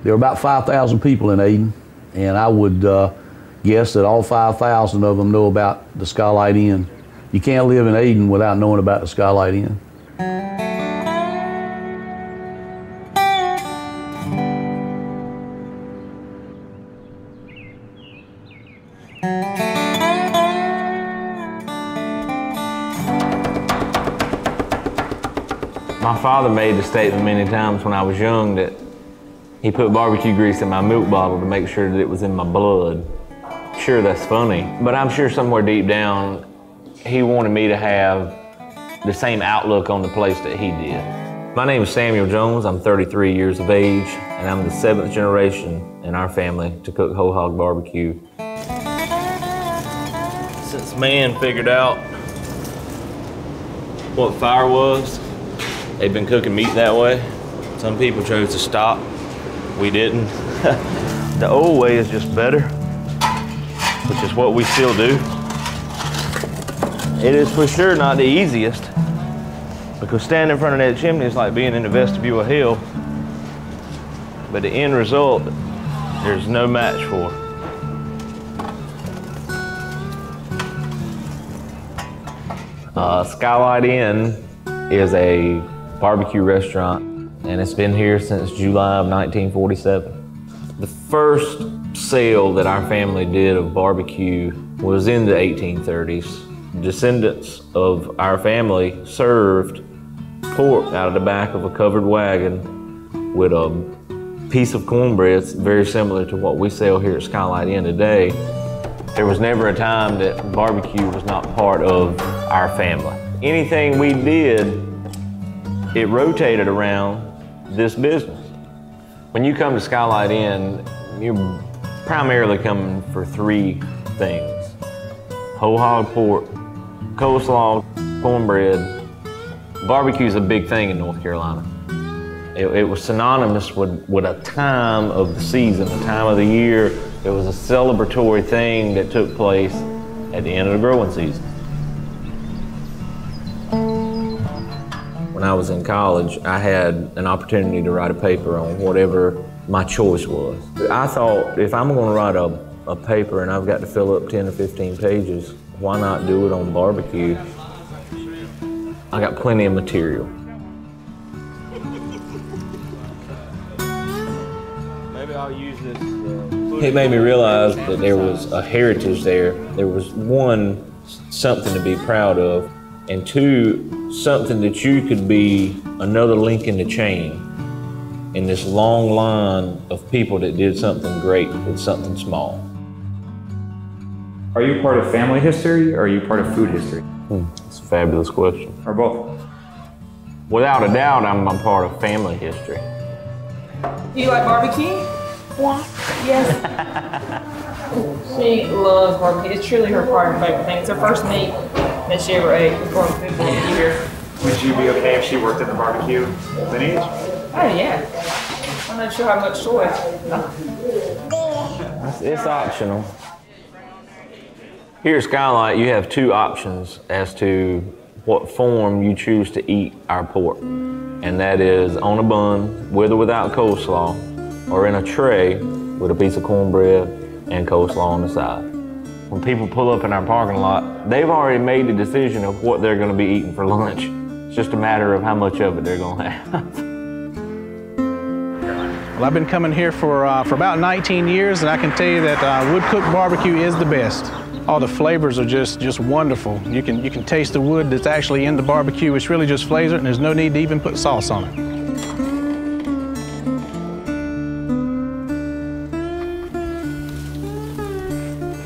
There are about 5,000 people in Ayden, and I would guess that all 5,000 of them know about the Skylight Inn. You can't live in Ayden without knowing about the Skylight Inn. My father made the statement many times when I was young that he put barbecue grease in my milk bottle to make sure that it was in my blood. Sure, that's funny, but I'm sure somewhere deep down, he wanted me to have the same outlook on the place that he did. My name is Samuel Jones. I'm 33 years of age, and I'm the 7th generation in our family to cook whole hog barbecue. Since man figured out what fire was, they've been cooking meat that way. Some people chose to stop. We didn't. The old way is just better, which is what we still do. It is for sure not the easiest, because standing in front of that chimney is like being in the vestibule of hell. But the end result, there's no match for. Skylight Inn is a barbecue restaurant, and it's been here since July of 1947. The first sale that our family did of barbecue was in the 1830s. Descendants of our family served pork out of the back of a covered wagon with a piece of cornbread very similar to what we sell here at Skylight Inn today. There was never a time that barbecue was not part of our family. Anything we did, it rotated around this business. When you come to Skylight Inn, you're primarily coming for 3 things: whole hog pork, coleslaw, cornbread. Barbecue's a big thing in North Carolina. It was synonymous with a time of the season, a time of the year. It was a celebratory thing that took place at the end of the growing season. When I was in college, I had an opportunity to write a paper on whatever my choice was. I thought, if I'm gonna write a paper and I've got to fill up 10 or 15 pages, why not do it on barbecue? I got plenty of material. Maybe I'll use this. It made me realize that there was a heritage there. There was, 1, something to be proud of, and 2, something that you could be another link in the chain in this long line of people that did something great with something small. Are you part of family history or are you part of food history? It's a fabulous question. Or both? Without a doubt, I'm a part of family history. Do you like barbecue? Yeah. Yes. She loves barbecue. It's truly her favorite thing. It's her first meat that she ever ate before we moved here. Would you be okay if she worked in the barbecue lineage? Oh yeah. I'm not sure how much choice. It's optional. Here at Skylight, you have 2 options as to what form you choose to eat our pork. And that is on a bun, with or without coleslaw, or in a tray with a piece of cornbread and coleslaw on the side. When people pull up in our parking lot, they've already made the decision of what they're gonna be eating for lunch. It's just a matter of how much of it they're gonna have. Well, I've been coming here for about 19 years, and I can tell you that wood-cooked barbecue is the best. All the flavors are just wonderful. You can taste the wood that's actually in the barbecue. It's really just flavors, and there's no need to even put sauce on it.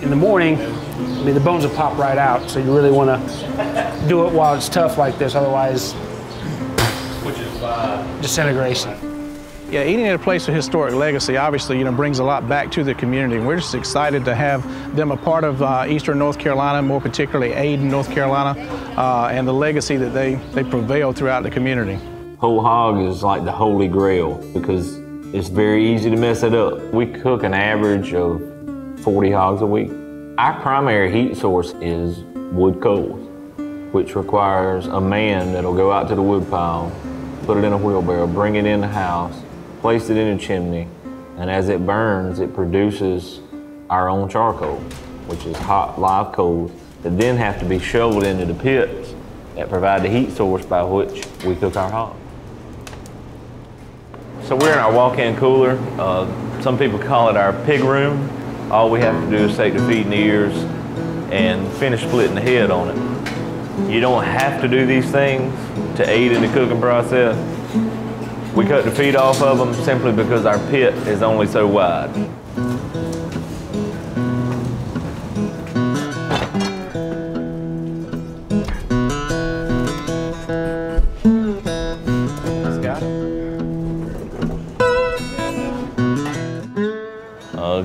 In the morning, I mean, the bones will pop right out, so you really want to do it while it's tough like this, otherwise, disintegration. Yeah, eating at a place of historic legacy obviously, brings a lot back to the community. We're just excited to have them a part of Eastern North Carolina, more particularly Ayden, North Carolina, and the legacy that they prevail throughout the community. Whole hog is like the holy grail because it's very easy to mess it up. We cook an average of 40 hogs a week. Our primary heat source is wood coals, which requires a man that'll go out to the wood pile, put it in a wheelbarrow, bring it in the house, place it in a chimney, and as it burns, it produces our own charcoal, which is hot, live coals that then have to be shoveled into the pits that provide the heat source by which we cook our hogs. So we're in our walk-in cooler. Some people call it our pig room. All we have to do is take the feet and the ears and finish splitting the head on it. You don't have to do these things to aid in the cooking process. We cut the feet off of them simply because our pit is only so wide.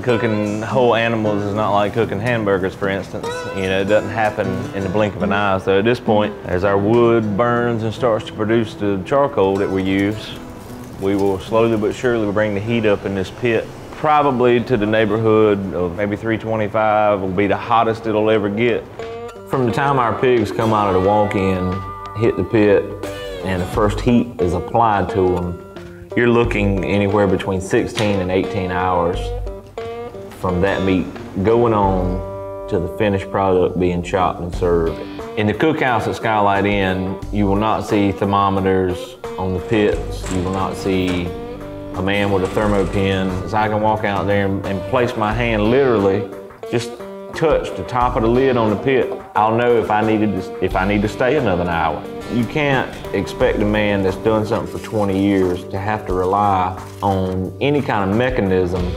Cooking whole animals is not like cooking hamburgers, for instance. You know, it doesn't happen in the blink of an eye. So at this point, as our wood burns and starts to produce the charcoal that we use, we will slowly but surely bring the heat up in this pit. Probably to the neighborhood of maybe 325 will be the hottest it'll ever get. From the time our pigs come out of the walk-in, hit the pit, and the first heat is applied to them, you're looking anywhere between 16 and 18 hours from that meat going on to the finished product being chopped and served. In the cookhouse at Skylight Inn, you will not see thermometers on the pits. You will not see a man with a thermopen. So I can walk out there and place my hand, literally just touch the top of the lid on the pit. I'll know if I need to stay another hour. You can't expect a man that's done something for 20 years to have to rely on any kind of mechanism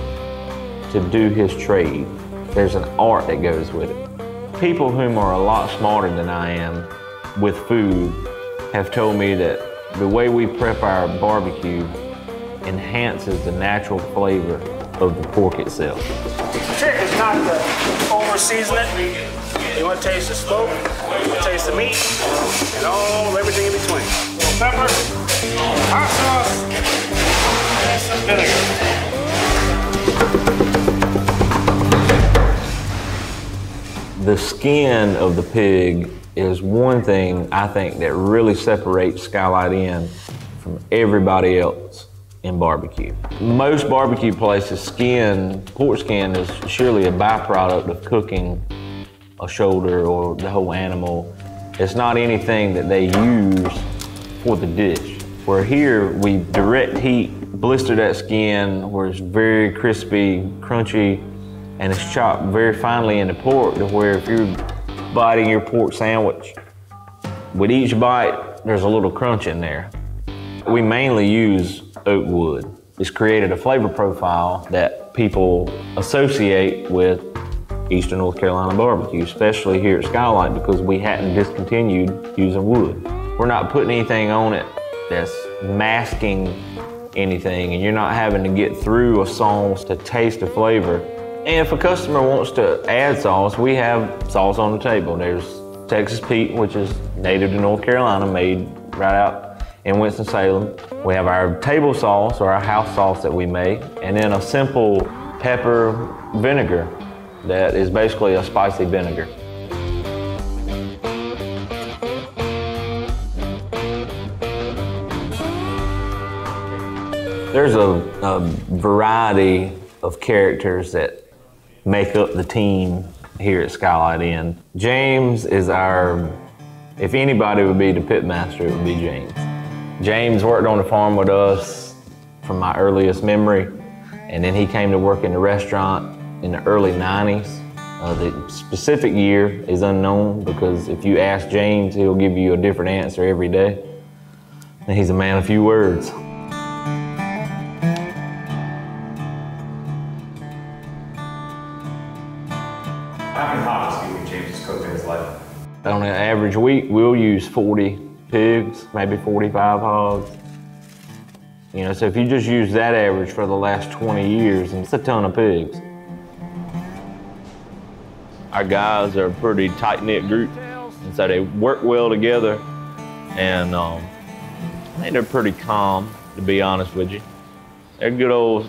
to do his trade. There's an art that goes with it. People whom are a lot smarter than I am with food have told me that the way we prep our barbecue enhances the natural flavor of the pork itself. The trick is not to over-season it. You want to taste the smoke, you want to taste the meat, and everything in between. A little pepper, hot sauce, and some vinegar. The skin of the pig is one thing I think that really separates Skylight Inn from everybody else in barbecue. Most barbecue places, pork skin is surely a byproduct of cooking a shoulder or the whole animal. It's not anything that they use for the dish. Where here, we direct heat, blister that skin where it's very crispy, crunchy, and it's chopped very finely into pork to where if you're biting your pork sandwich, with each bite, there's a little crunch in there. We mainly use oak wood. It's created a flavor profile that people associate with Eastern North Carolina barbecue, especially here at Skylight, because we hadn't discontinued using wood. We're not putting anything on it that's masking anything, and you're not having to get through a sauce to taste the flavor. And if a customer wants to add sauce, we have sauce on the table. There's Texas Pete, which is native to North Carolina, made right out in Winston-Salem. We have our table sauce, or our house sauce that we make, and then a simple pepper vinegar that is basically a spicy vinegar. There's a variety of characters that make up the team here at Skylight Inn. James is if anybody would be the pitmaster, it would be James. James worked on the farm with us from my earliest memory, and then he came to work in the restaurant in the early 90s. The specific year is unknown because if you ask James, he'll give you a different answer every day. And he's a man of few words. How many hogs do you think James has cooked in his life? On an average week, we'll use 40 pigs, maybe 45 hogs. You know, so if you just use that average for the last 20 years, it's a ton of pigs. Our guys are a pretty tight-knit group, and so they work well together, and I think they're pretty calm, to be honest with you. They're good old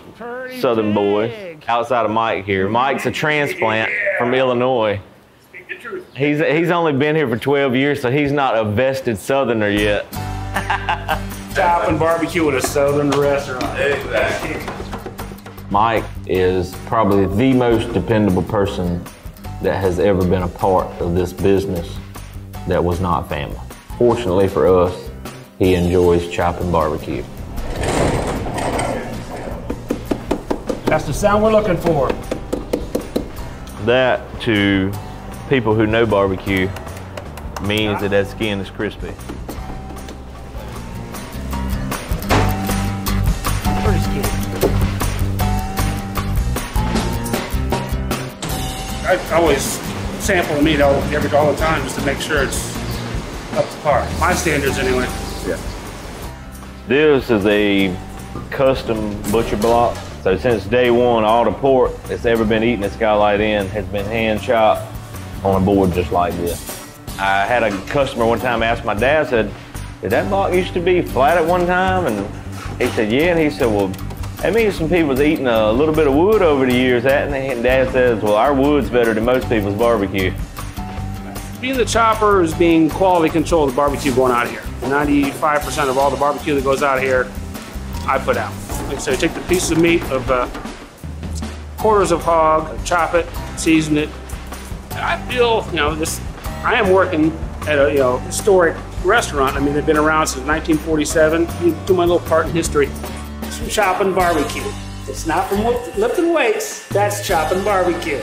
Southern boys. Outside of Mike here. Mike's a transplant from Illinois. He's only been here for 12 years, so he's not a vested Southerner yet. Chopping barbecue at a Southern restaurant. Exactly. Mike is probably the most dependable person that has ever been a part of this business that was not family. Fortunately for us, he enjoys chopping barbecue. That's the sound we're looking for. That, to people who know barbecue, means that that skin is crispy. Pretty skinny. I always sample the meat all the time just to make sure it's up to par. My standards anyway. Yeah. This is a custom butcher block. So since day one, all the pork that's ever been eaten at Skylight Inn has been hand chopped on a board just like this. I had a customer one time ask my dad, said, did that block used to be flat at one time? And he said, yeah. And he said, well, that means some people's eaten a little bit of wood over the years. And Dad says, well, our wood's better than most people's barbecue. Being the chopper is being quality control of the barbecue going out of here. 95% of all the barbecue that goes out of here, I put out. Like I say, take the pieces of meat of quarters of hog, chop it, season it. I feel, I am working at a historic restaurant. I mean, they've been around since 1947. You do my little part in history. It's from chopping barbecue. It's not from lifting weights. That's chopping barbecue.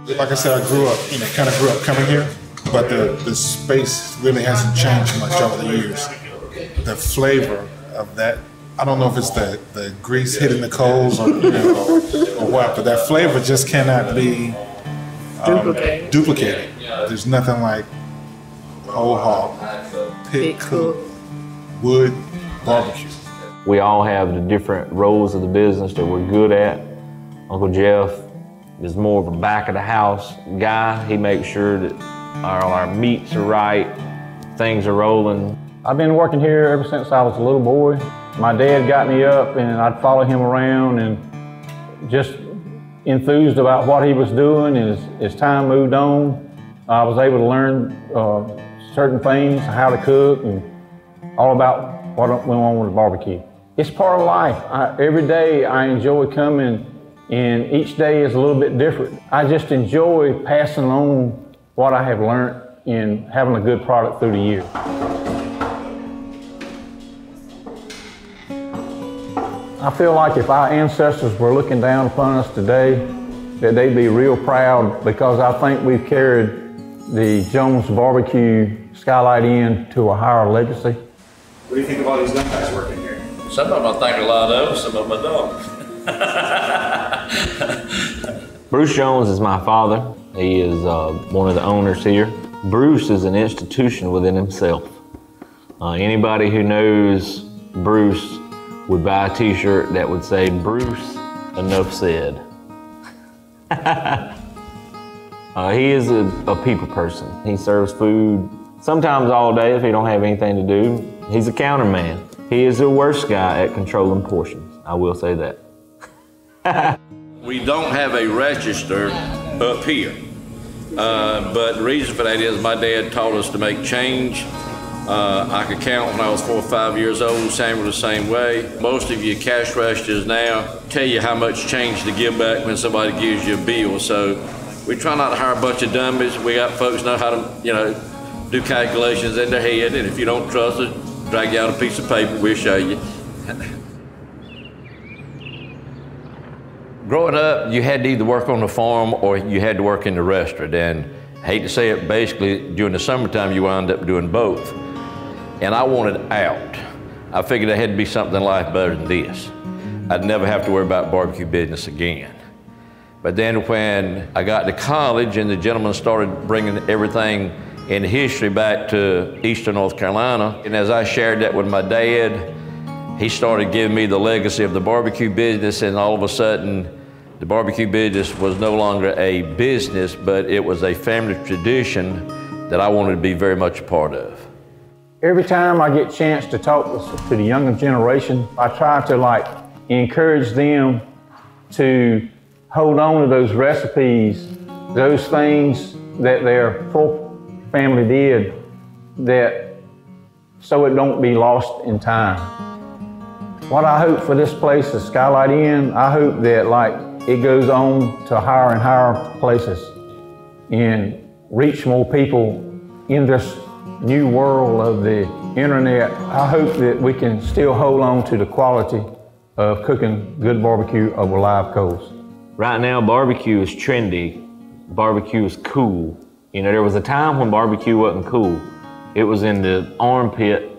Like I said, I grew up, kind of grew up coming here, but the space really hasn't changed much over the years. The flavor of that, I don't know if it's the grease hitting the coals or what, but that flavor just cannot be duplicated. There's nothing like whole hog, pit cook, wood, barbecue. We all have the different roles of the business that we're good at. Uncle Jeff is more of a back of the house guy. He makes sure that our meats are right, things are rolling. I've been working here ever since I was a little boy. My dad got me up and I'd follow him around and just enthused about what he was doing. And as time moved on, I was able to learn certain things, how to cook and all about what went on with the barbecue. It's part of life. Every day I enjoy coming and each day is a little bit different. I just enjoy passing on what I have learned and having a good product through the year. I feel like if our ancestors were looking down upon us today, that they'd be real proud because I think we've carried the Jones Barbecue Skylight Inn to a higher legacy. What do you think of all these young guys working here? Some of them I think a lot of, some of them I don't. Bruce Jones is my father. He is one of the owners here. Bruce is an institution within himself. Anybody who knows Bruce would buy a t-shirt that would say, Bruce, enough said. He is a people person. He serves food sometimes all day if he don't have anything to do. He's a counter man. He is the worst guy at controlling portions. I will say that. We don't have a register up here. But the reason for that is my dad taught us to make change. I could count when I was 4 or 5 years old, Samuel the same way. Most of your cash registers now tell you how much change to give back when somebody gives you a bill. So we try not to hire a bunch of dummies. We got folks know how to, do calculations in their head, and if you don't trust us, drag you out a piece of paper, we'll show you. Growing up, you had to either work on the farm or you had to work in the restaurant. And I hate to say it, basically, during the summertime, you wound up doing both. And I wanted out. I figured there had to be something in life better than this. I'd never have to worry about barbecue business again. But then when I got to college and the gentleman started bringing everything in history back to Eastern North Carolina, and as I shared that with my dad, he started giving me the legacy of the barbecue business, and all of a sudden, the barbecue business was no longer a business, but it was a family tradition that I wanted to be very much a part of. Every time I get a chance to talk to the younger generation, I try to encourage them to hold on to those recipes those things that their family did, that so it don't be lost in time. What I hope for this place, the Skylight Inn, I hope that like it goes on to higher and higher places and reach more people in this new world of the internet. I hope that we can still hold on to the quality of cooking good barbecue over live coals. Right now, barbecue is trendy. Barbecue is cool. You know, there was a time when barbecue wasn't cool. It was in the armpit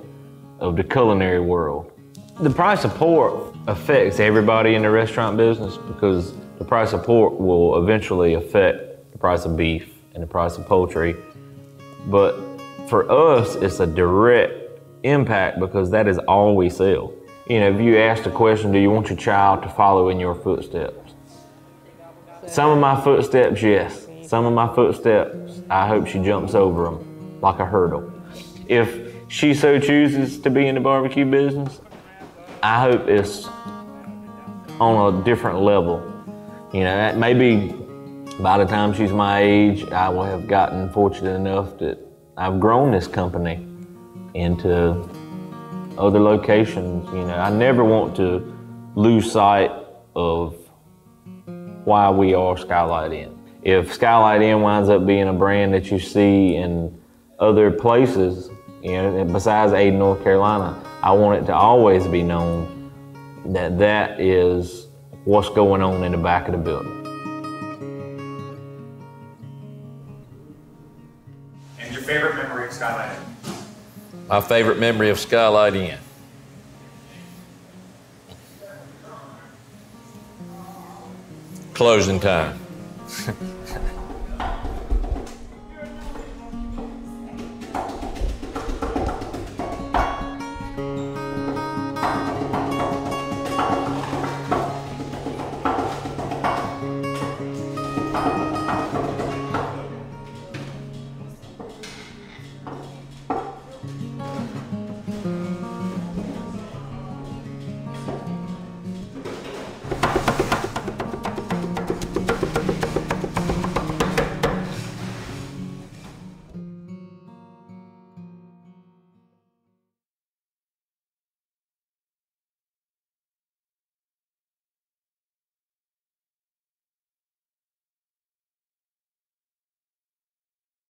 of the culinary world. The price of pork affects everybody in the restaurant business because the price of pork will eventually affect the price of beef and the price of poultry. But for us, it's a direct impact because that is all we sell. You know, if you ask the question, do you want your child to follow in your footsteps? Some of my footsteps, yes. Some of my footsteps, I hope she jumps over them like a hurdle. If she so chooses to be in the barbecue business, I hope it's on a different level. You know, maybe by the time she's my age, I will have gotten fortunate enough that I've grown this company into other locations. You know, I never want to lose sight of why we are Skylight Inn. If Skylight Inn winds up being a brand that you see in other places, you know, besides Ayden, North Carolina, I want it to always be known that that is what's going on in the back of the building. And your favorite memory of Skylight Inn? My favorite memory of Skylight Inn. Closing time.